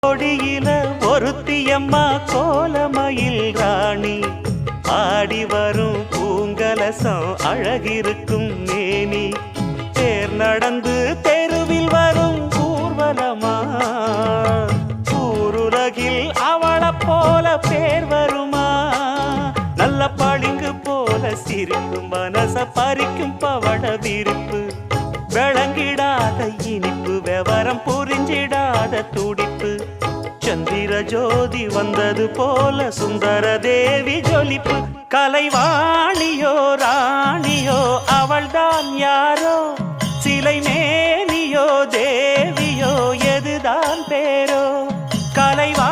கொடியில ஒருத்தியம்மா கோலமயில் ராணி ஆடி வரும் பூங்கலசம் அழகிருக்கும் மேனி தேர் நடந்து தெருவில் வரும் ஊர்வலமா ஊருலகில் அவளை போல பேர் வருமா நல்ல பளிங்கு போல சிரிக்கும் மனச பறிக்கும் பவள விரிப்பு விளங்கிடாத இனிப்பு விவரம் புரிஞ்சிடாத துடிப்பு சந்திர ஜோதி வந்தது போல சுந்தர தேவி ஜொலிப்பு கலைவாணியோ ராணியோ அவள்தான் யாரோ சிலை மேனியோ தேவியோ எதுதான் பேரோ கலைவா